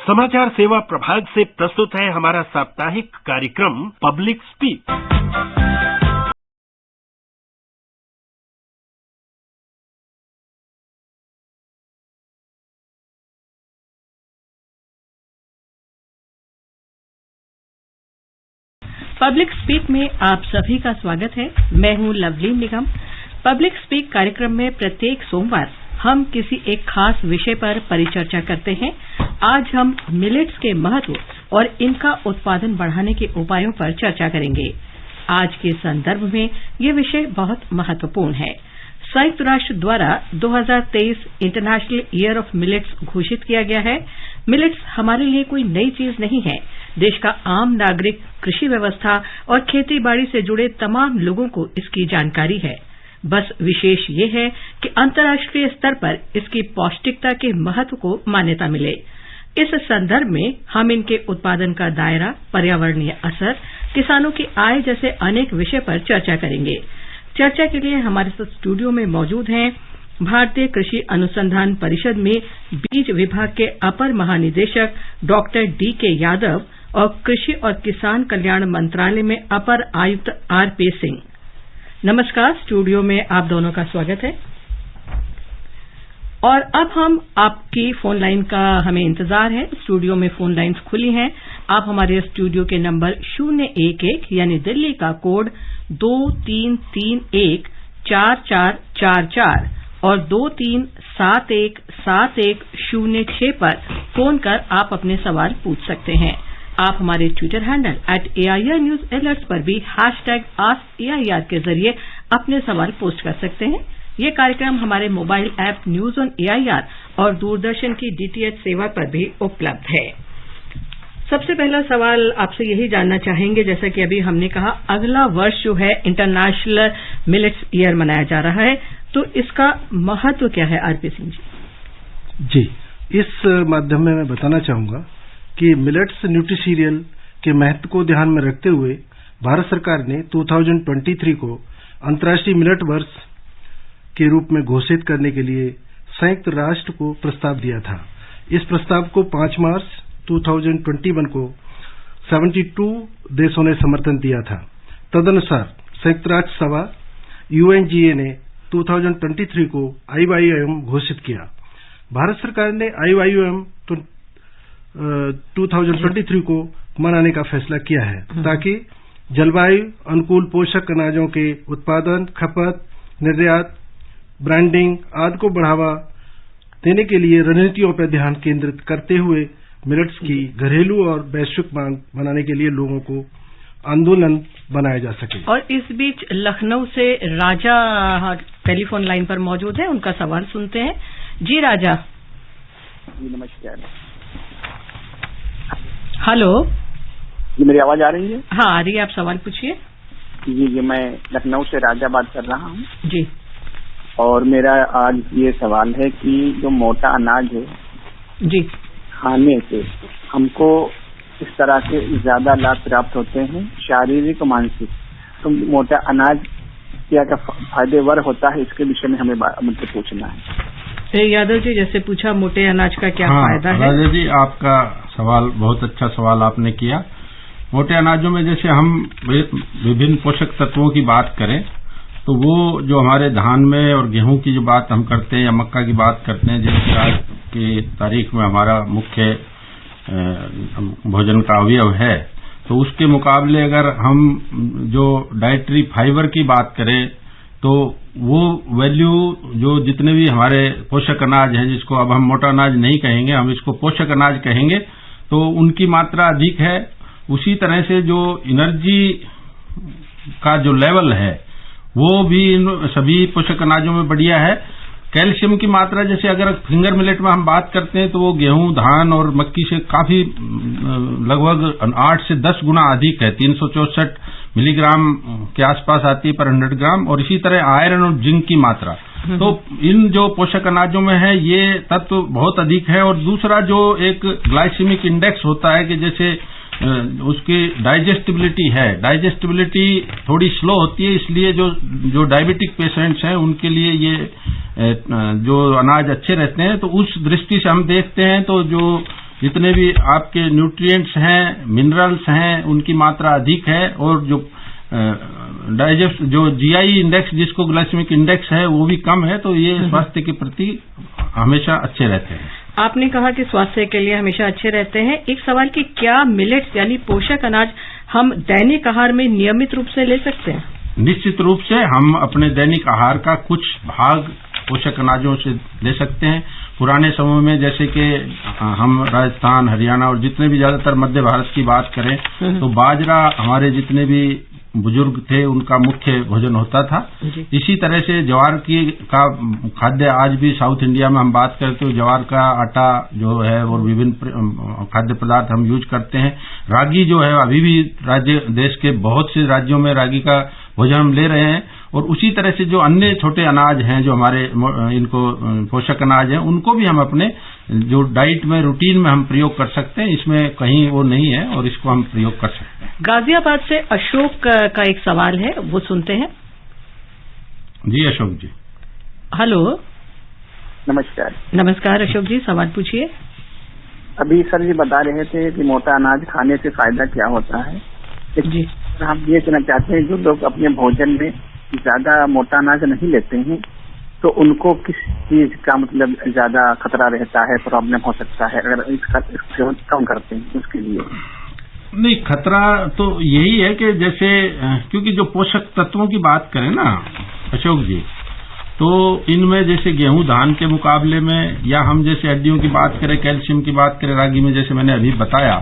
समाचार सेवा प्रभाग से प्रस्तुत है हमारा साप्ताहिक कार्यक्रम पब्लिक स्पीक। पब्लिक स्पीक में आप सभी का स्वागत है। मैं हूं लवलीन निगम। पब्लिक स्पीक कार्यक्रम में प्रत्येक सोमवार हम किसी एक खास विषय पर परिचर्चा करते हैं। आज हम मिलेट्स के महत्व और इनका उत्पादन बढ़ाने के उपायों पर चर्चा करेंगे। आज के संदर्भ में ये विषय बहुत महत्वपूर्ण है। संयुक्त राष्ट्र द्वारा 2023 इंटरनेशनल ईयर ऑफ मिलेट्स घोषित किया गया है। मिलेट्स हमारे लिए कोई नई चीज नहीं है। देश का आम नागरिक, कृषि व्यवस्था और खेती बाड़ी से जुड़े तमाम लोगों को इसकी जानकारी है। बस विशेष ये है कि अंतर्राष्ट्रीय स्तर पर इसकी पौष्टिकता के महत्व को मान्यता मिले। इस संदर्भ में हम इनके उत्पादन का दायरा, पर्यावरणीय असर, किसानों की आय जैसे अनेक विषय पर चर्चा करेंगे। चर्चा के लिए हमारे साथ स्टूडियो में मौजूद हैं भारतीय कृषि अनुसंधान परिषद में बीज विभाग के अपर महानिदेशक डॉक्टर D.K. यादव और कृषि और किसान कल्याण मंत्रालय में अपर आयुक्त R.P. सिंह। नमस्कार, स्टूडियो में आप दोनों का स्वागत है। और अब हम आपकी फोन लाइन का हमें इंतजार है। स्टूडियो में फोन लाइन्स खुली हैं। आप हमारे स्टूडियो के नंबर 011 यानी दिल्ली का कोड 23314444 और 23717106 पर फोन कर आप अपने सवाल पूछ सकते हैं। आप हमारे Twitter handle @AIR News Alerts पर भी #AskAIR के जरिए अपने सवाल पोस्ट कर सकते हैं। ये कार्यक्रम हमारे mobile app news on AIR और दूरदर्शन की DTH सेवा पर भी उपलब्ध है। सबसे पहला सवाल आपसे यही जानना चाहेंगे, जैसा कि अभी हमने कहा, अगला वर्ष जो है इंटरनेशनल मिलेट्स ईयर मनाया जा रहा है, तो इसका महत्व क्या है R.P. सिंह जी? जी, इस माध्यम में मैं बताना चाहूंगा कि मिलेट्स न्यूट्रीसीरियल के महत्व को ध्यान में रखते हुए भारत सरकार ने 2023 को अंतर्राष्ट्रीय मिलेट वर्ष के रूप में घोषित करने के लिए संयुक्त राष्ट्र को प्रस्ताव दिया था। इस प्रस्ताव को 5 मार्च 2021 को 72 देशों ने समर्थन दिया था। तदनुसार संयुक्त राष्ट्र सभा UNGA ने 2023 को IYM घोषित किया। भारत सरकार ने IYM 2023 को मनाने का फैसला किया है ताकि जलवायु अनुकूल पोषक अनाजों के उत्पादन, खपत, निर्यात, ब्रांडिंग आदि को बढ़ावा देने के लिए रणनीतियों पर ध्यान केंद्रित करते हुए मिलेट्स की घरेलू और वैश्विक मांग बनाने के लिए लोगों को आंदोलन बनाया जा सके। और इस बीच लखनऊ से राजा टेलीफोन लाइन पर मौजूद है, उनका सवाल सुनते हैं। जी राजा। जी नमस्कार। हेलो जी, मेरी आवाज आ रही है? हाँ आ रही है, आप सवाल पूछिए। जी, मैं लखनऊ से राजा बात कर रहा हूँ जी। और मेरा आज ये सवाल है कि जो मोटा अनाज है जी, खाने से हमको इस तरह के ज्यादा लाभ प्राप्त होते हैं, शारीरिक और मानसिक। तो मोटा अनाज क्या फायदेवर होता है, इसके विषय में हमें मुझसे पूछना है। यादव जी, जैसे पूछा मोटे अनाज का क्या फायदा है? राजा जी, आपका सवाल बहुत अच्छा सवाल आपने किया। मोटे अनाजों में जैसे हम विभिन्न पोषक तत्वों की बात करें तो वो जो हमारे धान में और गेहूं की जो बात हम करते हैं या मक्का की बात करते हैं, जैसे आज की तारीख में हमारा मुख्य भोजन का अवयव है, तो उसके मुकाबले अगर हम जो डाइटरी फाइबर की बात करें तो वो वैल्यू जो जितने भी हमारे पोषक अनाज हैं, जिसको अब हम मोटा अनाज नहीं कहेंगे, हम इसको पोषक अनाज कहेंगे, तो उनकी मात्रा अधिक है। उसी तरह से जो एनर्जी का जो लेवल है वो भी इन सभी पोषक अनाजों में बढ़िया है। कैल्शियम की मात्रा जैसे अगर फिंगर मिलेट में हम बात करते हैं तो वो गेहूं, धान और मक्की से काफी लगभग 8 से 10 गुना अधिक है। 364 मिलीग्राम के आसपास आती है पर 100 ग्राम। और इसी तरह आयरन और जिंक की मात्रा, तो इन जो पोषक अनाजों में है ये तत्व बहुत अधिक है। और दूसरा जो एक ग्लाइसेमिक इंडेक्स होता है कि जैसे उसकी डाइजेस्टिबिलिटी है, डाइजेस्टिबिलिटी थोड़ी स्लो होती है, इसलिए जो डायबिटिक पेशेंट्स हैं उनके लिए ये जो अनाज अच्छे रहते हैं। तो उस दृष्टि से हम देखते हैं तो जो जितने भी आपके न्यूट्रिएंट्स हैं, मिनरल्स हैं, उनकी मात्रा अधिक है और जो डाइजेस्ट जो जीआई इंडेक्स जिसको ग्लाइसेमिक इंडेक्स है वो भी कम है, तो ये स्वास्थ्य के प्रति हमेशा अच्छे रहते हैं। आपने कहा कि स्वास्थ्य के लिए हमेशा अच्छे रहते हैं। एक सवाल कि क्या मिलेट्स यानी पोषक अनाज हम दैनिक आहार में नियमित रूप से ले सकते हैं? निश्चित रूप से हम अपने दैनिक आहार का कुछ भाग पोषक अनाजों से ले सकते हैं। पुराने समय में जैसे कि हम राजस्थान, हरियाणा और जितने भी ज्यादातर मध्य भारत की बात करें तो बाजरा हमारे जितने भी बुजुर्ग थे उनका मुख्य भोजन होता था। इसी तरह से ज्वार का खाद्य आज भी साउथ इंडिया में हम बात करते हो, ज्वार का आटा जो है और विभिन्न खाद्य पदार्थ हम यूज करते हैं। रागी जो है अभी भी देश के बहुत से राज्यों में रागी का भोजन हम ले रहे हैं और उसी तरह से जो अन्य छोटे अनाज हैं जो हमारे इनको पोषक अनाज हैं उनको भी हम अपने जो डाइट में रूटीन में हम प्रयोग कर सकते हैं। इसमें कहीं वो नहीं है और इसको हम प्रयोग कर सकते हैं। गाजियाबाद से अशोक का एक सवाल है, वो सुनते हैं। जी अशोक जी। हेलो, नमस्कार। नमस्कार अशोक जी, सवाल पूछिए। अभी सर जी बता रहे थे कि मोटा अनाज खाने से फायदा क्या होता है जी। हम ये कहना चाहते हैं जो लोग अपने भोजन में ज्यादा मोटा अनाज नहीं लेते हैं तो उनको किस चीज का मतलब ज्यादा खतरा रहता है, प्रॉब्लम हो सकता है अगर इसका सेवन कम करते हैं उसके लिए? नहीं, खतरा तो यही है कि जैसे क्योंकि जो पोषक तत्वों की बात करें ना अशोक जी, तो इनमें जैसे गेहूं धान के मुकाबले में या हम जैसे हड्डियों की बात करें, कैल्शियम की बात करें रागी में जैसे मैंने अभी बताया,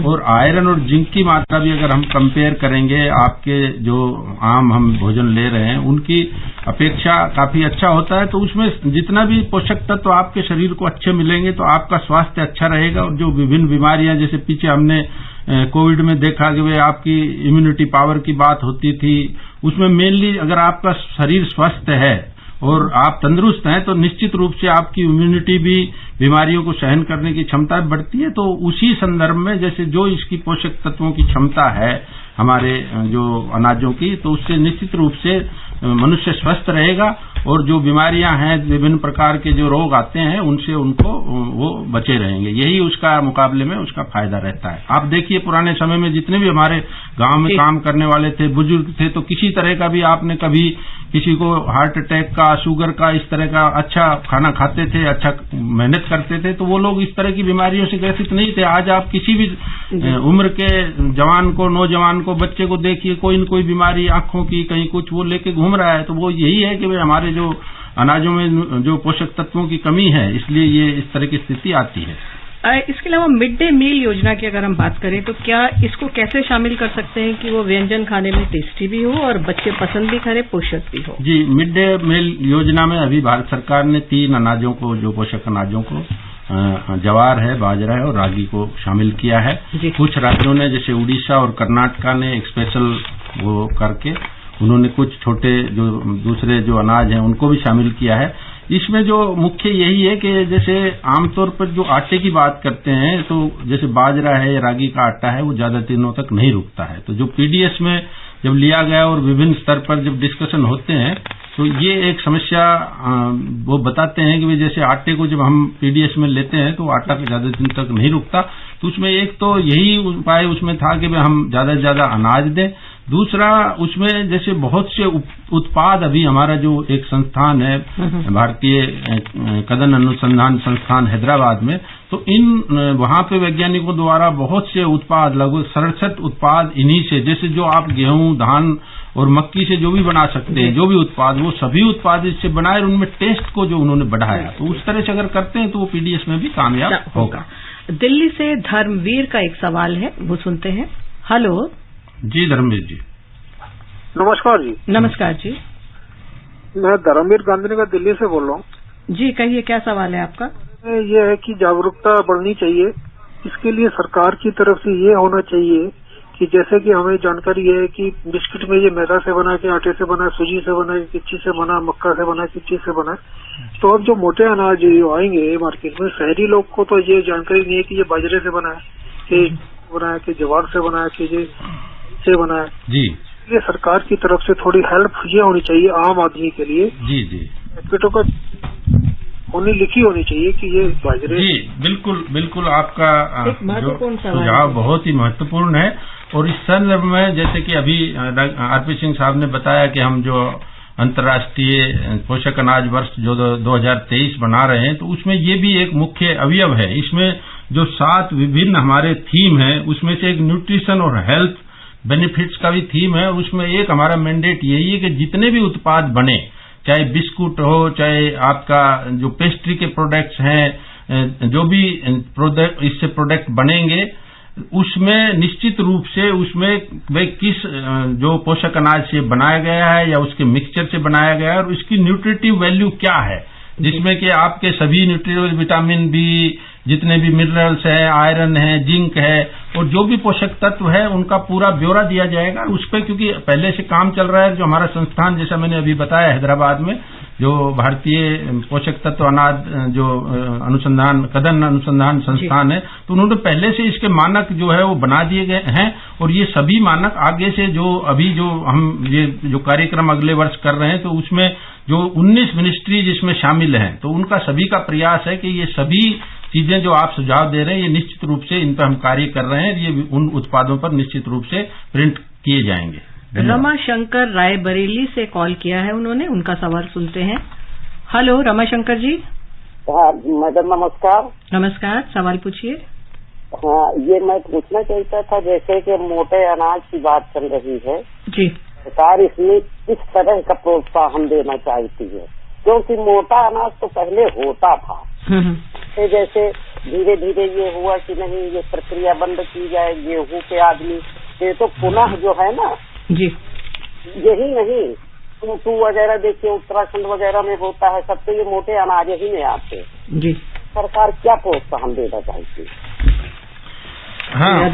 और आयरन और जिंक की मात्रा भी अगर हम कंपेयर करेंगे आपके जो आम हम भोजन ले रहे हैं उनकी अपेक्षा काफी अच्छा होता है। तो उसमें जितना भी पोषक तत्व आपके शरीर को अच्छे मिलेंगे तो आपका स्वास्थ्य अच्छा रहेगा। और जो विभिन्न बीमारियां जैसे पीछे हमने कोविड में देखा कि वे आपकी इम्यूनिटी पावर की बात होती थी, उसमें मेनली अगर आपका शरीर स्वस्थ है और आप तंदुरुस्त हैं तो निश्चित रूप से आपकी इम्यूनिटी भी बीमारियों को सहन करने की क्षमता बढ़ती है। तो उसी संदर्भ में जैसे जो इसकी पोषक तत्वों की क्षमता है हमारे जो अनाजों की, तो उससे निश्चित रूप से मनुष्य स्वस्थ रहेगा और जो बीमारियां हैं विभिन्न प्रकार के जो रोग आते हैं उनसे उनको वो बचे रहेंगे। यही उसका मुकाबले में उसका फायदा रहता है। आप देखिए पुराने समय में जितने भी हमारे गांव में काम करने वाले थे, बुजुर्ग थे, तो किसी तरह का भी आपने कभी किसी को हार्ट अटैक का, शुगर का, इस तरह का अच्छा खाना खाते थे, अच्छा मेहनत करते थे, तो वो लोग इस तरह की बीमारियों से ग्रसित नहीं थे। आज आप किसी भी उम्र के जवान को, नौजवान को, बच्चे को देखिए, कोई न कोई बीमारी आंखों की कहीं कुछ वो लेके घूम रहा है। तो वो यही है कि भाई हमारे जो अनाजों में जो पोषक तत्वों की कमी है, इसलिए ये इस तरह की स्थिति आती है। इसके अलावा मिड डे मील योजना की अगर हम बात करें तो क्या इसको कैसे शामिल कर सकते हैं कि वो व्यंजन खाने में टेस्टी भी हो और बच्चे पसंद भी करें, पोषक भी हो? जी, मिड डे मील योजना में अभी भारत सरकार ने 3 अनाजों को, जो पोषक अनाजों को, ज्वार है, बाजरा है और रागी को शामिल किया है। कुछ राज्यों ने जैसे उड़ीसा और कर्नाटका ने एक स्पेशल वो करके उन्होंने कुछ छोटे जो दूसरे जो अनाज हैं उनको भी शामिल किया है। इसमें जो मुख्य यही है कि जैसे आमतौर पर जो आटे की बात करते हैं तो जैसे बाजरा है या रागी का आटा है वो ज्यादा दिनों तक नहीं रुकता है। तो जो पीडीएस में जब लिया गया और विभिन्न स्तर पर जब डिस्कशन होते हैं तो ये एक समस्या वो बताते हैं कि जैसे आटे को जब हम पीडीएस में लेते हैं तो आटा ज्यादा दिन तक नहीं रुकता। तो उसमें एक तो यही उपाय उसमें था कि हम ज्यादा से ज्यादा अनाज दें। दूसरा उसमें जैसे बहुत से उत्पाद अभी हमारा जो एक संस्थान है भारतीय कदन अनुसंधान संस्थान हैदराबाद में, तो इन वहां पे वैज्ञानिकों द्वारा बहुत से उत्पाद, लगभग 67 उत्पाद इन्हीं से, जैसे जो आप गेहूं, धान और मक्की से जो भी बना सकते हैं, जो भी उत्पाद, वो सभी उत्पाद इससे बनाए और उनमें टेस्ट को जो उन्होंने बढ़ाया। तो उस तरह से अगर करते हैं तो वो पीडीएस में भी कामयाब होगा। दिल्ली से धर्मवीर का एक सवाल है, वो सुनते हैं। हेलो जी धर्मवीर जी। नमस्कार जी। नमस्कार जी। मैं धर्मवीर गांधीनगर दिल्ली से बोल रहा हूँ जी। कहिए, क्या सवाल है आपका? ये है कि जागरूकता बढ़नी चाहिए। इसके लिए सरकार की तरफ से ये होना चाहिए कि जैसे कि हमें जानकारी है कि बिस्किट में ये मैदा से बना के, आटे से बना, सूजी से बना, किस चीज से बना, मक्का से बना, किस चीज से बना। तो अब जो मोटे अनाज आएंगे मार्केट में, शहरी लोग को तो ये जानकारी नहीं है कि ये बाजरे से बना है, कि ज्वार से बना है, कि ये से बना है जी। ये सरकार की तरफ से थोड़ी हेल्प ये होनी चाहिए आम आदमी के लिए। जी जी। मार्केटों का होनी लिखी होनी चाहिए कि ये बाजरे। जी बिल्कुल बिल्कुल, आपका एक महत्वपूर्ण सवाल सुझाव बहुत ही महत्वपूर्ण है। और इस संदर्भ में जैसे कि अभी आरपी सिंह साहब ने बताया कि हम जो अंतर्राष्ट्रीय पोषक अनाज वर्ष जो 2023 बना रहे हैं, तो उसमें ये भी एक मुख्य अवयव है। इसमें जो 7 विभिन्न हमारे थीम है, उसमें से एक न्यूट्रिशन और हेल्थ बेनिफिट्स का भी थीम है। उसमें एक हमारा मैंडेट यही है कि जितने भी उत्पाद बने, चाहे बिस्कुट हो, चाहे आपका जो पेस्ट्री के प्रोडक्ट्स हैं, जो भी प्रोडक्ट इससे प्रोडक्ट बनेंगे, उसमें निश्चित रूप से उसमें भाई किस जो पोषक अनाज से बनाया गया है या उसके मिक्सचर से बनाया गया है और उसकी न्यूट्रिटिव वैल्यू क्या है, जिसमें कि आपके सभी न्यूट्रिएंट्स, विटामिन बी, जितने भी मिनरल्स हैं, आयरन है, जिंक है और जो भी पोषक तत्व है उनका पूरा ब्यौरा दिया जाएगा। उस पर क्योंकि पहले से काम चल रहा है, जो हमारा संस्थान जैसा मैंने अभी बताया हैदराबाद में जो भारतीय पोषक तत्व अनाज जो कदन अनुसंधान संस्थान है, तो उन्होंने पहले से इसके मानक जो है वो बना दिए गए हैं। और ये सभी मानक आगे से जो अभी जो हम ये जो कार्यक्रम अगले वर्ष कर रहे हैं, तो उसमें जो 19 मिनिस्ट्री जिसमें शामिल हैं, तो उनका सभी का प्रयास है कि ये सभी चीजें जो आप सुझाव दे रहे हैं, ये निश्चित रूप से इन पर हम कार्य कर रहे हैं। ये उन उत्पादों पर निश्चित रूप से प्रिंट किए जाएंगे। रमाशंकर रायबरेली से कॉल किया है उन्होंने, उनका सवाल सुनते हैं। हेलो रमाशंकर जी। हाँ मैडम नमस्कार। नमस्कार, सवाल पूछिए। हाँ, ये मैं पूछना चाहता था, जैसे कि मोटे अनाज की बात चल रही है जी, सरकार इसमें किस तरह का प्रोत्साहन देना चाहती है? क्योंकि मोटा अनाज तो पहले होता था, जैसे धीरे धीरे ये हुआ कि नहीं ये प्रक्रिया बंद की जाए गेहूं के आदमी, ये तो पुनः जो है ना जी, यही नहीं टू वगैरह देखिए उत्तराखंड वगैरह में होता है, सब तो ये मोटे अनाज ही में आते जी। सरकार क्या प्रोत्साहन देना चाहती है? हाँ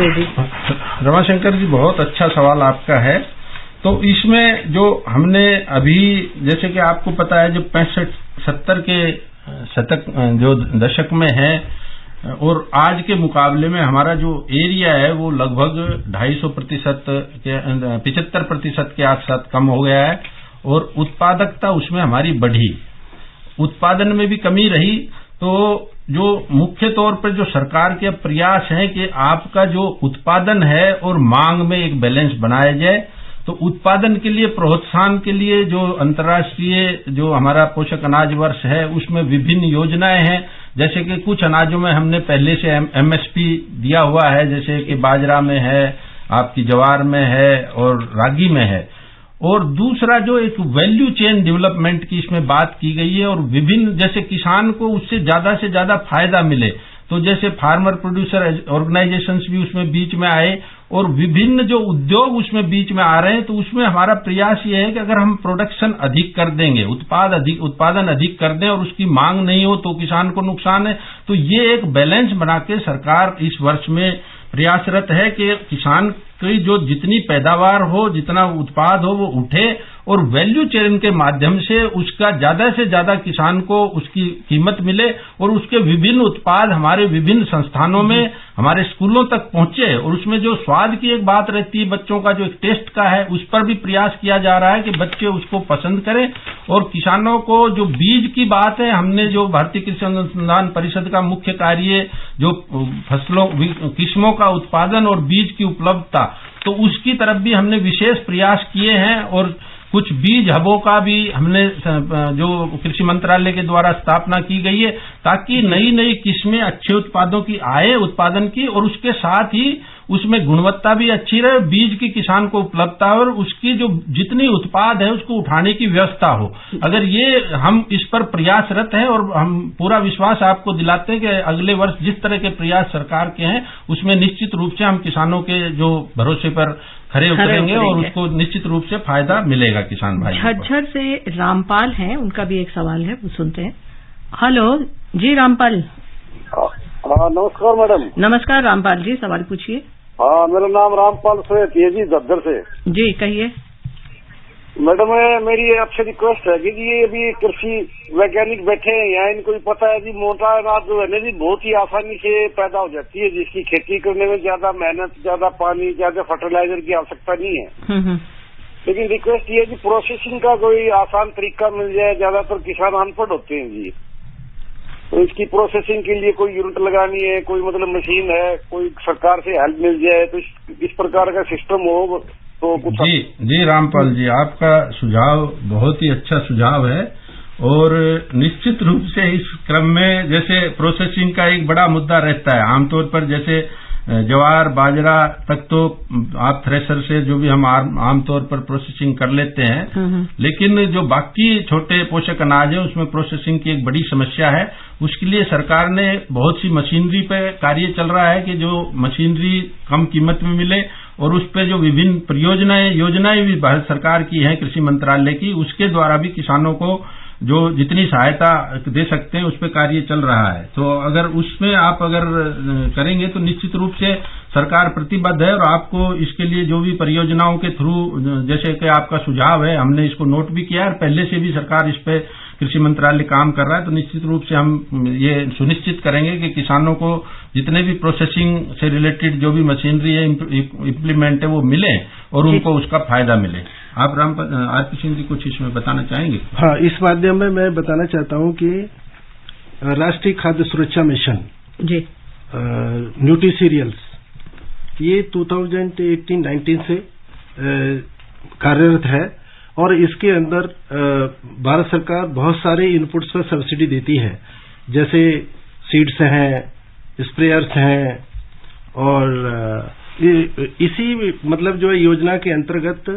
रमाशंकर जी, बहुत अच्छा सवाल आपका है। तो इसमें जो हमने अभी जैसे कि आपको पता है जो 65-70 के शतक जो दशक में है और आज के मुकाबले में हमारा जो एरिया है वो लगभग 250% के 75% के आसपास कम हो गया है और उत्पादकता उसमें हमारी बढ़ी, उत्पादन में भी कमी रही। तो जो मुख्य तौर पर जो सरकार के प्रयास है कि आपका जो उत्पादन है और मांग में एक बैलेंस बनाया जाए, तो उत्पादन के लिए प्रोत्साहन के लिए जो अंतर्राष्ट्रीय जो हमारा पोषक अनाज वर्ष है उसमें विभिन्न योजनाएं हैं। जैसे कि कुछ अनाजों में हमने पहले से एमएसपी दिया हुआ है, जैसे कि बाजरा में है, आपकी ज्वार में है और रागी में है। और दूसरा जो एक वैल्यू चेन डेवलपमेंट की इसमें बात की गई है और विभिन्न जैसे किसान को उससे से ज्यादा फायदा मिले, तो जैसे फार्मर प्रोड्यूसर ऑर्गेनाइजेशंस भी उसमें बीच में आए और विभिन्न जो उद्योग उसमें बीच में आ रहे हैं। तो उसमें हमारा प्रयास ये है कि अगर हम प्रोडक्शन अधिक कर देंगे, उत्पादन अधिक कर दें और उसकी मांग नहीं हो तो किसान को नुकसान है। तो ये एक बैलेंस बना के सरकार इस वर्ष में प्रयासरत है कि किसान की जो जितनी पैदावार हो, जितना उत्पाद हो वो उठे और वैल्यू चेन के माध्यम से उसका ज्यादा से ज्यादा किसान को उसकी कीमत मिले और उसके विभिन्न उत्पाद हमारे विभिन्न संस्थानों में, हमारे स्कूलों तक पहुंचे। और उसमें जो स्वाद की एक बात रहती है, बच्चों का जो एक टेस्ट का है, उस पर भी प्रयास किया जा रहा है कि बच्चे उसको पसंद करें। और किसानों को जो बीज की बात है, हमने जो भारतीय कृषि अनुसंधान परिषद का मुख्य कार्य जो फसलों किस्मों का उत्पादन और बीज की उपलब्धता, तो उसकी तरफ भी हमने विशेष प्रयास किए हैं। और कुछ बीज हबों का भी हमने जो कृषि मंत्रालय के द्वारा स्थापना की गई है, ताकि नई नई किस्में अच्छे उत्पादों की आए उत्पादन की, और उसके साथ ही उसमें गुणवत्ता भी अच्छी रहे, बीज की किसान को उपलब्धता हो और उसकी जो जितनी उत्पाद है उसको उठाने की व्यवस्था हो। अगर ये हम इस पर प्रयासरत हैं और हम पूरा विश्वास आपको दिलाते हैं कि अगले वर्ष जिस तरह के प्रयास सरकार के हैं उसमें निश्चित रूप से हम किसानों के जो भरोसे पर खरे उतरेंगे और उसको निश्चित रूप से फायदा मिलेगा किसान भाई। झज्जर से रामपाल हैं, उनका भी एक सवाल है, वो सुनते हैं। हेलो जी रामपाल। नमस्कार मैडम। नमस्कार रामपाल जी, सवाल पूछिए। हाँ, मेरा नाम रामपाल सैयद है जी, झज्जर से। जी कहिए। मैडम मेरी आपसे रिक्वेस्ट है कि ये अभी कृषि वैज्ञानिक बैठे हैं यहाँ, इनको भी पता है जी मोटा अनाज जो है ना जी बहुत ही आसानी से पैदा हो जाती है, जिसकी खेती करने में ज्यादा मेहनत, ज्यादा पानी, ज्यादा फर्टिलाइजर की आवश्यकता नहीं है। लेकिन रिक्वेस्ट ये है कि प्रोसेसिंग का कोई आसान तरीका मिल जाए। ज्यादातर किसान अनपढ़ होते हैं जी, तो इसकी प्रोसेसिंग के लिए कोई यूनिट लगानी है, कोई मतलब मशीन है, कोई सरकार से हेल्प मिल जाए, तो इस प्रकार का सिस्टम हो तो कुछ। जी रामपाल जी, आपका सुझाव बहुत ही अच्छा सुझाव है और निश्चित रूप से इस क्रम में जैसे प्रोसेसिंग का एक बड़ा मुद्दा रहता है। आमतौर पर जैसे ज्वार बाजरा तक तो आप थ्रेशर से जो भी हम आमतौर पर प्रोसेसिंग कर लेते हैं, लेकिन जो बाकी छोटे पोषक अनाज है उसमें प्रोसेसिंग की एक बड़ी समस्या है। उसके लिए सरकार ने बहुत सी मशीनरी पे कार्य चल रहा है कि जो मशीनरी कम कीमत में मिले और उस पे जो विभिन्न योजनाएं भी भारत सरकार की हैं, कृषि मंत्रालय की, उसके द्वारा भी किसानों को जो जितनी सहायता दे सकते हैं उस पर कार्य चल रहा है। तो अगर उसमें आप अगर करेंगे तो निश्चित रूप से सरकार प्रतिबद्ध है और आपको इसके लिए जो भी परियोजनाओं के थ्रू, जैसे कि आपका सुझाव है, हमने इसको नोट भी किया और पहले से भी सरकार इस पे कृषि मंत्रालय काम कर रहा है। तो निश्चित रूप से हम ये सुनिश्चित करेंगे कि किसानों को जितने भी प्रोसेसिंग से रिलेटेड जो भी मशीनरी है, इम्प्लीमेंट है, वो मिले और उनको उसका फायदा मिले। आप आरपी सिंह जी कुछ इसमें बताना चाहेंगे? हाँ, इस माध्यम में मैं बताना चाहता हूँ कि राष्ट्रीय खाद्य सुरक्षा मिशन जी न्यूट्री सीरियल्स ये 2018-19 से कार्यरत है और इसके अंदर भारत सरकार बहुत सारे इनपुट्स पर सब्सिडी देती है, जैसे सीड्स हैं, स्प्रेयर्स हैं और इसी मतलब जो है योजना के अंतर्गत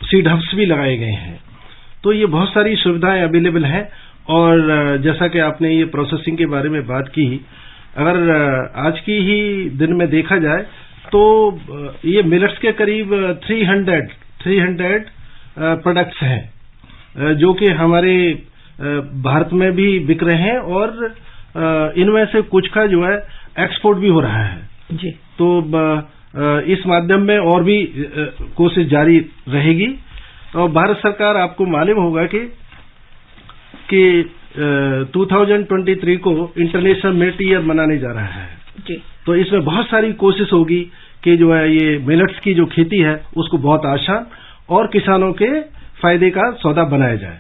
सीड हब्स भी लगाए गए हैं। तो ये बहुत सारी सुविधाएं अवेलेबल हैं और जैसा कि आपने ये प्रोसेसिंग के बारे में बात की, अगर आज की ही दिन में देखा जाए तो ये मिलेट्स के करीब 300 प्रोडक्ट्स हैं जो कि हमारे भारत में भी बिक रहे हैं और इनमें से कुछ का जो है एक्सपोर्ट भी हो रहा है जी। तो इस माध्यम में और भी कोशिश जारी रहेगी और भारत सरकार, आपको मालूम होगा कि 2023 को इंटरनेशनल मिलेट ईयर मनाने जा रहा है जी। तो इसमें बहुत सारी कोशिश होगी कि जो है ये मिलेट्स की जो खेती है उसको बहुत आसान और किसानों के फायदे का सौदा बनाया जाए।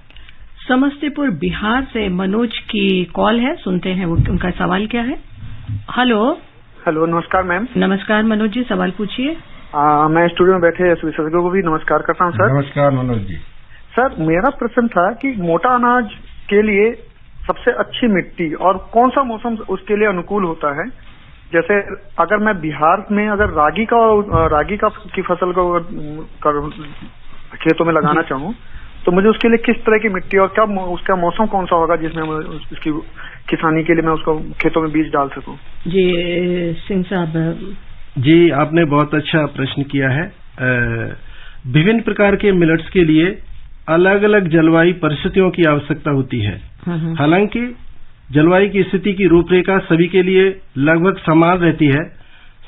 समस्तीपुर बिहार से मनोज की कॉल है, सुनते हैं वो उनका सवाल क्या है। हेलो, नमस्कार मैम। नमस्कार मनोज जी, सवाल पूछिए। मैं स्टूडियो में बैठे विशेषज्ञों को भी नमस्कार करता हूँ सर। नमस्कार मनोज जी। सर, मेरा प्रश्न था कि मोटा अनाज के लिए सबसे अच्छी मिट्टी और कौन सा मौसम उसके लिए अनुकूल होता है। जैसे अगर मैं बिहार में अगर रागी की फसल को खेतों में लगाना चाहूँ तो मुझे उसके लिए किस तरह की मिट्टी और क्या उसका मौसम कौन सा होगा जिसमें मैं उसकी किसानी के लिए मैं उसको खेतों में बीज डाल सकूं। जी सिंह साहब। जी, आपने बहुत अच्छा प्रश्न किया है। विभिन्न प्रकार के मिलेट्स के लिए अलग अलग जलवायु परिस्थितियों की आवश्यकता होती है। हालांकि जलवायु की स्थिति की रूपरेखा सभी के लिए लगभग समान रहती है।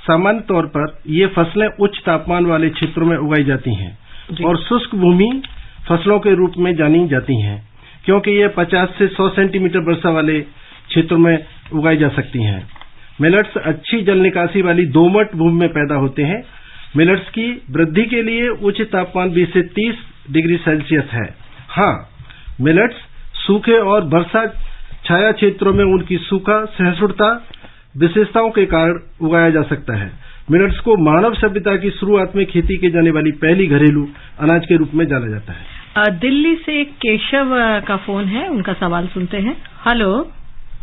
सामान्य तौर पर ये फसलें उच्च तापमान वाले क्षेत्रों में उगाई जाती हैं और शुष्क भूमि फसलों के रूप में जानी जाती हैं, क्योंकि ये 50 से 100 सेंटीमीटर वर्षा वाले क्षेत्रों में उगाई जा सकती हैं। मिलेट्स अच्छी जल निकासी वाली दोमट भूमि में पैदा होते हैं। मिलेट्स की वृद्धि के लिए उच्च तापमान 20 से 30 डिग्री सेल्सियस है। हाँ, मिलेट्स सूखे और वर्षा छाया क्षेत्रों में उनकी सूखा सहिष्णुता विशेषताओं के कारण उगाया जा सकता है। मिलेट्स को मानव सभ्यता की शुरुआत में खेती की जाने वाली पहली घरेलू अनाज के रूप में जाना जाता है। दिल्ली से केशव का फोन है, उनका सवाल सुनते हैं। हेलो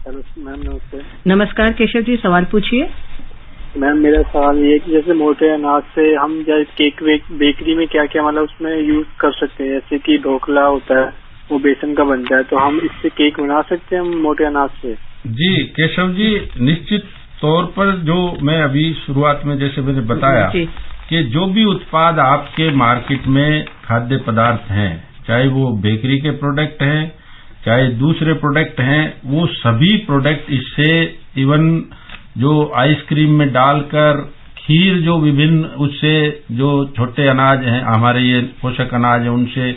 मैम, नमस्ते। नमस्कार केशव जी, सवाल पूछिए। मैम, मेरा सवाल ये है कि जैसे मोटे अनाज से हम जैसे केक बेकरी में क्या क्या मतलब उसमें यूज कर सकते हैं, जैसे कि ढोकला होता है वो बेसन का बनता है, तो हम इससे केक बना सकते हैं हम मोटे अनाज से? जी केशव जी, निश्चित तौर पर जो मैं अभी शुरुआत में जैसे मैंने बताया कि जो भी उत्पाद आपके मार्केट में खाद्य पदार्थ हैं, चाहे वो बेकरी के प्रोडक्ट हैं चाहे दूसरे प्रोडक्ट हैं, वो सभी प्रोडक्ट इससे इवन जो आइसक्रीम में डालकर खीर जो विभिन्न उससे जो छोटे अनाज हैं हमारे ये पोषक अनाज है उनसे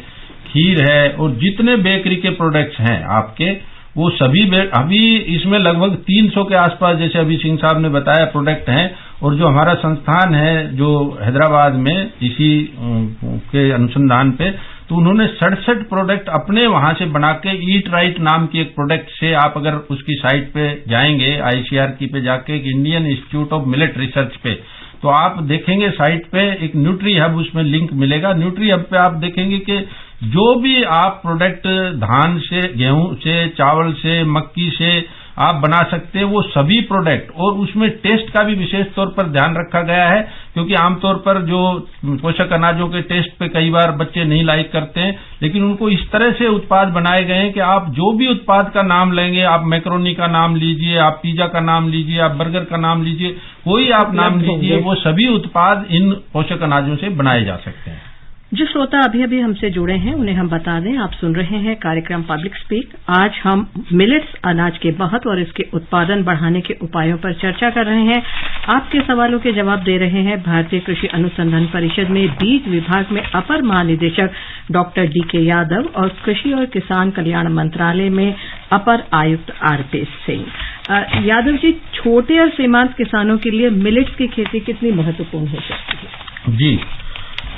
खीर है और जितने बेकरी के प्रोडक्ट्स हैं आपके वो सभी अभी इसमें लगभग 300 के आसपास जैसे अभी सिंह साहब ने बताया प्रोडक्ट हैं और जो हमारा संस्थान है जो हैदराबाद में इसी के अनुसंधान पे तो उन्होंने 67 प्रोडक्ट अपने वहां से बना के ईट राइट नाम की एक प्रोडक्ट से, आप अगर उसकी साइट पे जाएंगे ICRK पे जाके, Indian institute of millet research पे, तो आप देखेंगे साइट पे एक न्यूट्री हब, उसमें लिंक मिलेगा। न्यूट्री हब पे आप देखेंगे कि जो भी आप प्रोडक्ट धान से, गेहूं से, चावल से, मक्की से आप बना सकते हैं, वो सभी प्रोडक्ट, और उसमें टेस्ट का भी विशेष तौर पर ध्यान रखा गया है, क्योंकि आमतौर पर जो पोषक अनाजों के टेस्ट पे कई बार बच्चे नहीं लाइक करते हैं, लेकिन उनको इस तरह से उत्पाद बनाए गए हैं कि आप जो भी उत्पाद का नाम लेंगे, आप मैक्रोनी का नाम लीजिए, आप पिज्जा का नाम लीजिए, आप बर्गर का नाम लीजिए, कोई आप नाम लीजिए, वो सभी उत्पाद इन पोषक अनाजों से बनाए जा सकते हैं। जो श्रोता अभी अभी हमसे जुड़े हैं उन्हें हम बता दें, आप सुन रहे हैं कार्यक्रम पब्लिक स्पीक। आज हम मिलेट्स अनाज के महत्व और इसके उत्पादन बढ़ाने के उपायों पर चर्चा कर रहे हैं। आपके सवालों के जवाब दे रहे हैं भारतीय कृषि अनुसंधान परिषद में बीज विभाग में अपर महानिदेशक डॉक्टर DK यादव और कृषि और किसान कल्याण मंत्रालय में अपर आयुक्त RP सिंह। यादव जी, छोटे और सीमांत किसानों के लिए मिलेट्स की खेती कितनी महत्वपूर्ण हो सकती है? जी,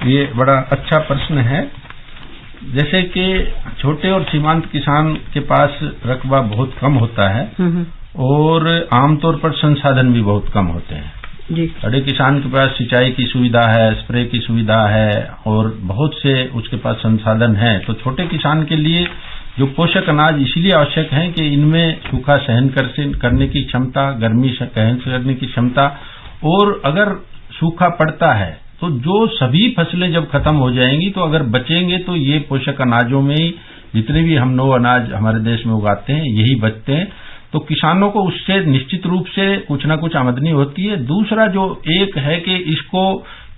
ये बड़ा अच्छा प्रश्न है। जैसे कि छोटे और सीमांत किसान के पास रकबा बहुत कम होता है और आमतौर पर संसाधन भी बहुत कम होते हैं। जी। बड़े किसान के पास सिंचाई की सुविधा है, स्प्रे की सुविधा है और बहुत से उसके पास संसाधन है। तो छोटे किसान के लिए जो पोषक अनाज इसलिए आवश्यक है कि इनमें सूखा सहन करने की क्षमता, गर्मी सहन करने की क्षमता, और अगर सूखा पड़ता है तो जो सभी फसलें जब खत्म हो जाएंगी तो अगर बचेंगे तो ये पोषक अनाजों में ही, जितने भी हम 9 अनाज हमारे देश में उगाते हैं, यही बचते हैं। तो किसानों को उससे निश्चित रूप से कुछ ना कुछ आमदनी होती है। दूसरा जो एक है कि इसको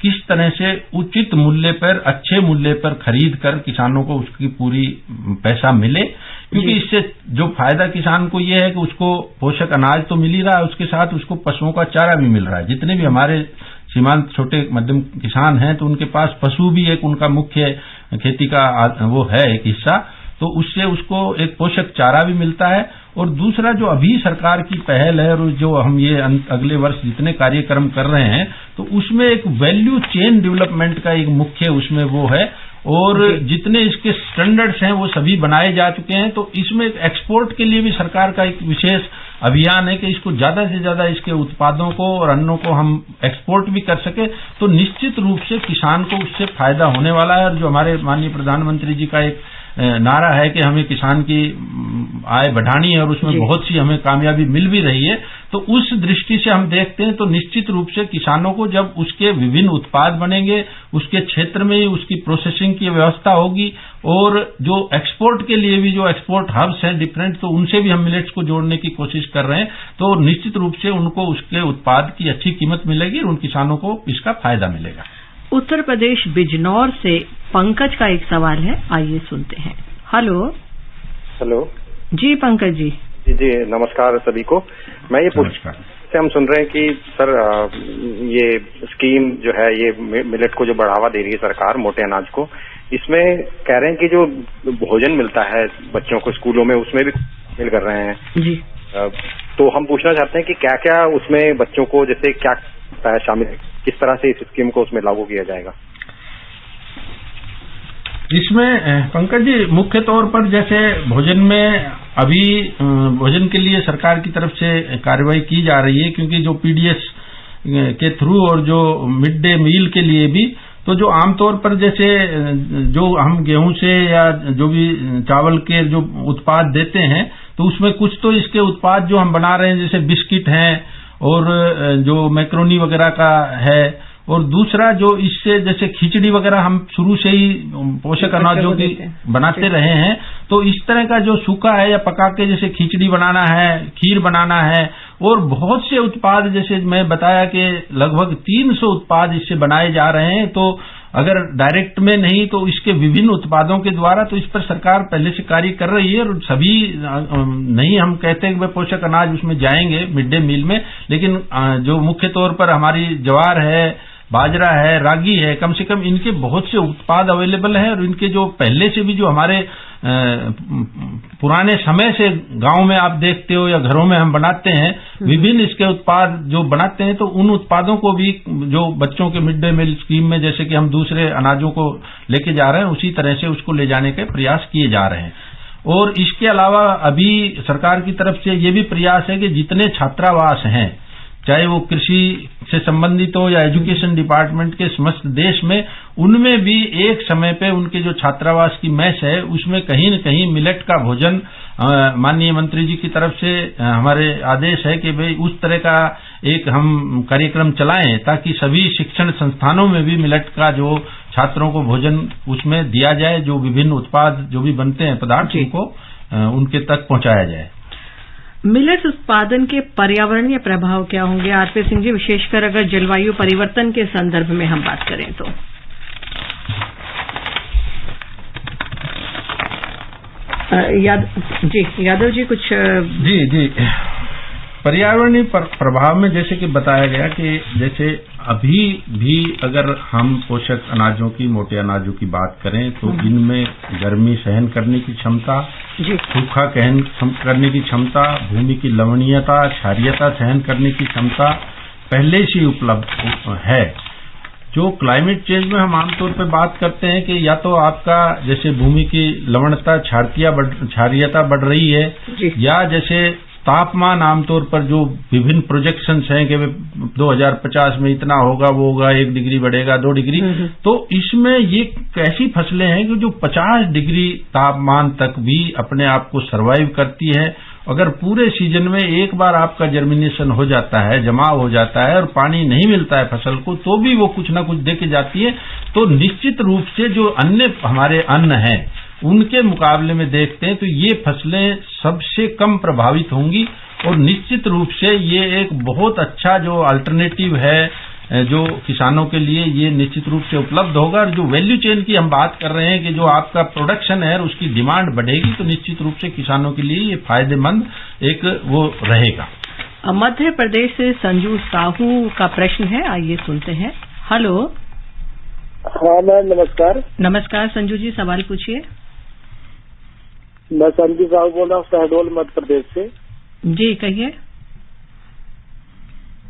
किस तरह से उचित मूल्य पर, अच्छे मूल्य पर खरीद कर किसानों को उसकी पूरी पैसा मिले, क्योंकि इससे जो फायदा किसान को ये है कि उसको पोषक अनाज तो मिल ही रहा है, उसके साथ उसको पशुओं का चारा भी मिल रहा है। जितने भी हमारे सीमांत छोटे मध्यम किसान हैं तो उनके पास पशु भी एक उनका मुख्य खेती का वो है एक हिस्सा, तो उससे उसको एक पोषक चारा भी मिलता है। और दूसरा जो अभी सरकार की पहल है और जो हम ये अगले वर्ष जितने कार्यक्रम कर रहे हैं, तो उसमें एक वैल्यू चेन डेवलपमेंट का एक मुख्य उसमें वो है, और जितने इसके स्टैंडर्ड्स हैं वो सभी बनाए जा चुके हैं। तो इसमें एक्सपोर्ट के लिए भी सरकार का एक विशेष अभियान है कि इसको ज्यादा से ज्यादा इसके उत्पादों को और अन्नों को हम एक्सपोर्ट भी कर सके, तो निश्चित रूप से किसान को उससे फायदा होने वाला है। और जो हमारे माननीय प्रधानमंत्री जी का एक नारा है कि हमें किसान की आय बढ़ानी है और उसमें बहुत सी हमें कामयाबी मिल भी रही है, तो उस दृष्टि से हम देखते हैं तो निश्चित रूप से किसानों को जब उसके विभिन्न उत्पाद बनेंगे, उसके क्षेत्र में ही उसकी प्रोसेसिंग की व्यवस्था होगी, और जो एक्सपोर्ट के लिए भी जो एक्सपोर्ट हब्स हैं डिफरेंट, तो उनसे भी हम मिलेट्स को जोड़ने की कोशिश कर रहे हैं। तो निश्चित रूप से उनको उसके उत्पाद की अच्छी कीमत मिलेगी और उन किसानों को इसका फायदा मिलेगा। उत्तर प्रदेश बिजनौर से पंकज का एक सवाल है, आइए सुनते हैं। हेलो जी पंकज जी। जी नमस्कार सभी को। मैं ये पूछना से हम सुन रहे हैं कि सर ये स्कीम जो है ये मिलेट को जो बढ़ावा दे रही है सरकार मोटे अनाज को, इसमें कह रहे हैं कि जो भोजन मिलता है बच्चों को स्कूलों में उसमें भी मिल कर रहे हैं जी। तो हम पूछना चाहते हैं कि क्या क्या उसमें बच्चों को जैसे क्या है शामिल, किस तरह से इस स्कीम को उसमें लागू किया जाएगा? इसमें पंकज जी मुख्य तौर पर जैसे भोजन में अभी भोजन के लिए सरकार की तरफ से कार्रवाई की जा रही है, क्योंकि जो PDS के थ्रू और जो मिड डे मील के लिए भी, तो जो आमतौर पर जैसे जो हम गेहूं से या जो भी चावल के जो उत्पाद देते हैं, तो उसमें कुछ तो इसके उत्पाद जो हम बना रहे हैं जैसे बिस्किट हैं और जो मैक्रोनी वगैरह का है, और दूसरा जो इससे जैसे खिचड़ी वगैरह हम शुरू से ही पोषक अनाजों की बनाते रहे हैं, तो इस तरह का जो सूखा है या पका के जैसे खिचड़ी बनाना है, खीर बनाना है, और बहुत से उत्पाद जैसे मैं बताया कि लगभग 300 उत्पाद इससे बनाए जा रहे हैं। तो अगर डायरेक्ट में नहीं तो इसके विभिन्न उत्पादों के द्वारा, तो इस पर सरकार पहले से कार्य कर रही है। और सभी नहीं हम कहते हैं कि पोषक अनाज उसमें जाएंगे मिड डे मील में, लेकिन जो मुख्य तौर पर हमारी ज्वार है, बाजरा है, रागी है, कम से कम इनके बहुत से उत्पाद अवेलेबल हैं। और इनके जो पहले से भी जो हमारे पुराने समय से गांव में आप देखते हो या घरों में हम बनाते हैं, विभिन्न इसके उत्पाद जो बनाते हैं, तो उन उत्पादों को भी जो बच्चों के मिड डे मील स्कीम में जैसे कि हम दूसरे अनाजों को लेके जा रहे हैं, उसी तरह से उसको ले जाने के प्रयास किए जा रहे हैं। और इसके अलावा अभी सरकार की तरफ से ये भी प्रयास है कि जितने छात्रावास हैं, चाहे वो कृषि से संबंधित हो या एजुकेशन डिपार्टमेंट के समस्त देश में, उनमें भी एक समय पे उनके जो छात्रावास की मेस है उसमें कहीं न कहीं मिलेट का भोजन, माननीय मंत्री जी की तरफ से हमारे आदेश है कि भाई उस तरह का एक हम कार्यक्रम चलाएं ताकि सभी शिक्षण संस्थानों में भी मिलेट का जो छात्रों को भोजन उसमें दिया जाए, जो विभिन्न उत्पाद जो भी बनते हैं पदार्थ उनको उनके तक पहुंचाया जाए। मिलेट्स उत्पादन के पर्यावरणीय प्रभाव क्या होंगे आरपी सिंह जी, विशेषकर अगर जलवायु परिवर्तन के संदर्भ में हम बात करें तो? यादव जी कुछ? जी पर्यावरणीय प्रभाव में जैसे कि बताया गया कि जैसे अभी भी अगर हम पोषक अनाजों की, मोटे अनाजों की बात करें तो इनमें गर्मी सहन करने की क्षमता, सूखा सहन करने की क्षमता, भूमि की लवणीयता, क्षारीयता सहन करने की क्षमता पहले से उपलब्ध है। जो क्लाइमेट चेंज में हम आमतौर पर बात करते हैं कि या तो आपका जैसे भूमि की लवणता, क्षारीयता बढ़ रही है, या जैसे तापमान आमतौर पर जो विभिन्न प्रोजेक्शंस हैं कि 2050 में इतना होगा, वो होगा, 1 डिग्री बढ़ेगा, 2 डिग्री, तो इसमें ये कैसी फसलें हैं कि जो 50 डिग्री तापमान तक भी अपने आप को सर्वाइव करती है। अगर पूरे सीजन में एक बार आपका जर्मिनेशन हो जाता है, जमाव हो जाता है और पानी नहीं मिलता है फसल को, तो भी वो कुछ ना कुछ देके जाती है। तो निश्चित रूप से जो अन्य हमारे अन्न हैं उनके मुकाबले में देखते हैं तो ये फसलें सबसे कम प्रभावित होंगी, और निश्चित रूप से ये एक बहुत अच्छा जो अल्टरनेटिव है जो किसानों के लिए, ये निश्चित रूप से उपलब्ध होगा। और जो वैल्यू चेन की हम बात कर रहे हैं कि जो आपका प्रोडक्शन है उसकी डिमांड बढ़ेगी, तो निश्चित रूप से किसानों के लिए ये फायदेमंद एक वो रहेगा। मध्य प्रदेश से संजू साहू का प्रश्न है, आइए सुनते हैं। हेलो। हाँ मैम, नमस्कार। नमस्कार संजू जी, सवाल पूछिए। मैं संजू साहू बोल रहा हूँ, शहडोल मध्य प्रदेश से। जी कहिए।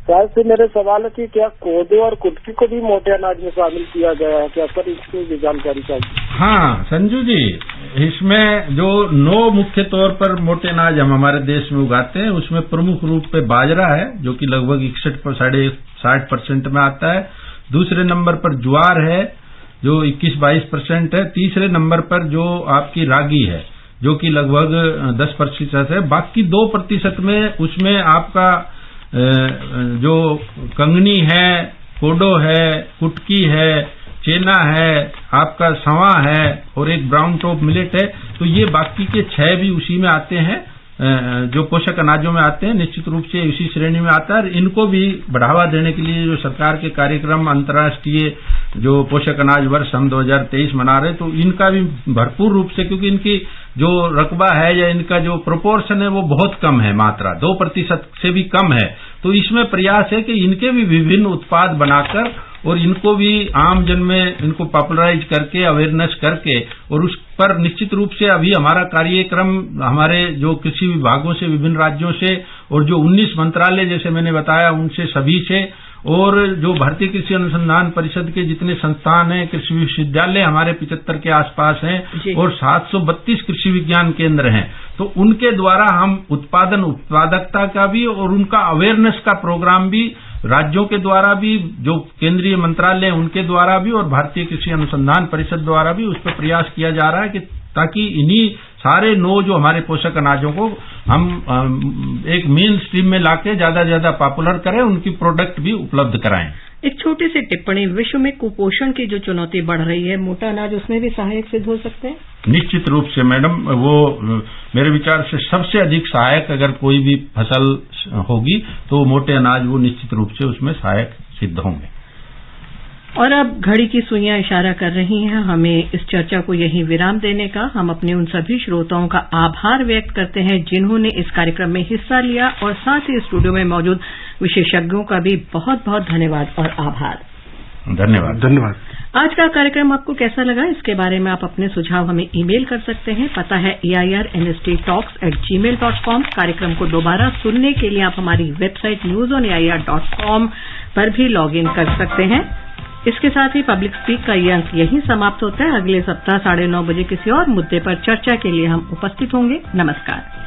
सर से मेरे सवाल है कि क्या कोदो और कुटकी को भी मोटे अनाज में शामिल किया गया है क्या सर? इसकी भी जानकारी चाहिए। हाँ संजू जी, इसमें जो 9 मुख्य तौर पर मोटे अनाज हम हमारे देश में उगाते हैं उसमें प्रमुख रूप पे बाजरा है जो कि लगभग 61-60% में आता है। दूसरे नंबर पर ज्वार है जो 21-22% है। तीसरे नंबर पर जो आपकी रागी है जो कि लगभग 10% है। बाकी 2% में उसमें आपका जो कंगनी है, कोडो है, कुटकी है, चेना है, आपका सवा है और एक ब्राउन टॉप मिलेट है। तो ये बाकी के 6 भी उसी में आते हैं जो पोषक अनाजों में आते हैं, निश्चित रूप से इसी श्रेणी में आता है। इनको भी बढ़ावा देने के लिए जो सरकार के कार्यक्रम अंतर्राष्ट्रीय जो पोषक अनाज वर्ष हम 2023 मना रहे हैं, तो इनका भी भरपूर रूप से, क्योंकि इनकी जो रकबा है या इनका जो प्रोपोर्शन है वो बहुत कम है, मात्रा 2% से भी कम है। तो इसमें प्रयास है कि इनके भी विभिन्न उत्पाद बनाकर और इनको भी आम जन में इनको पॉपुलराइज करके, अवेयरनेस करके, और उस पर निश्चित रूप से अभी हमारा कार्यक्रम हमारे जो कृषि विभागों से, विभिन्न राज्यों से और जो 19 मंत्रालय जैसे मैंने बताया उनसे सभी से, और जो भारतीय कृषि अनुसंधान परिषद के जितने संस्थान हैं, कृषि विश्वविद्यालय हमारे 75 के आसपास हैं और 732 कृषि विज्ञान केंद्र हैं, तो उनके द्वारा हम उत्पादकता का भी और उनका अवेयरनेस का प्रोग्राम भी राज्यों के द्वारा भी, जो केंद्रीय मंत्रालय उनके द्वारा भी और भारतीय कृषि अनुसंधान परिषद द्वारा भी उस पर प्रयास किया जा रहा है कि ताकि इन्हीं सारे 9 जो हमारे पोषक अनाजों को हम एक मेन स्ट्रीम में लाके ज्यादा से ज्यादा पॉपुलर करें, उनकी प्रोडक्ट भी उपलब्ध कराएं। एक छोटी सी टिप्पणी, विश्व में कुपोषण की जो चुनौती बढ़ रही है, मोटा अनाज उसमें भी सहायक सिद्ध हो सकते हैं? निश्चित रूप से मैडम, वो मेरे विचार से सबसे अधिक सहायक अगर कोई भी फसल होगी तो मोटे अनाज वो निश्चित रूप से उसमें सहायक सिद्ध होंगे। और अब घड़ी की सुइयां इशारा कर रही हैं हमें इस चर्चा को यहीं विराम देने का। हम अपने उन सभी श्रोताओं का आभार व्यक्त करते हैं जिन्होंने इस कार्यक्रम में हिस्सा लिया, और साथ ही स्टूडियो में मौजूद विशेषज्ञों का भी बहुत बहुत धन्यवाद और आभार। धन्यवाद। आज का कार्यक्रम आपको कैसा लगा, इसके बारे में आप अपने सुझाव हमें ईमेल कर सकते हैं। पता है airnsttalks@gmail.com। कार्यक्रम को दोबारा सुनने के लिए आप हमारी वेबसाइट newsonair.com पर भी लॉग इन कर सकते हैं। इसके साथ ही पब्लिक स्पीक का ये अंक यहीं समाप्त होता है। अगले सप्ताह 9:30 बजे किसी और मुद्दे पर चर्चा के लिए हम उपस्थित होंगे। नमस्कार।